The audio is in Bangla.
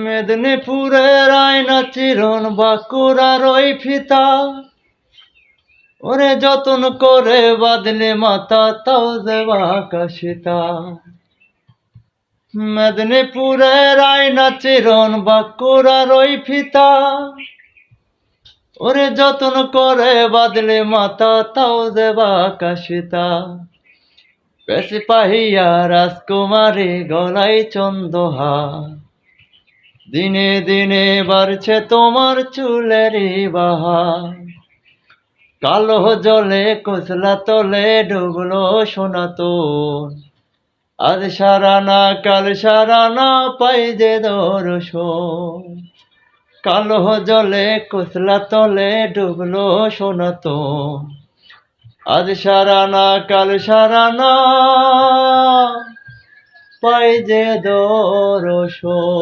মেদিনীপুরের আয়না চিরন বাঁকুড়ার ওই ফিতা, ওরে যতন করে বাঁধলে মাথা তাও দেবা কাশিতা। মেদিনীপুরের আয়না চিরন বাঁকুড়ার ওই ফিতা, ওরে যতন করে বাঁধলে মাথা তাও দেবা কাশিতা। বেশি পাহিয়া রাজকুমারী গলায় চন্দহার, দিনে দিনে বাড়ছে তোমার চুলেরই বাহার। কালো জলে কোসলা তলে ডুবলো সোনাতন, আজ সারানা কাল সারানা পাই যে দর্শন। কালো জলে কোসলা তলে ডুবলো সোনাতন, আজ সারানা কাল সারানা পাই যে দর্শন।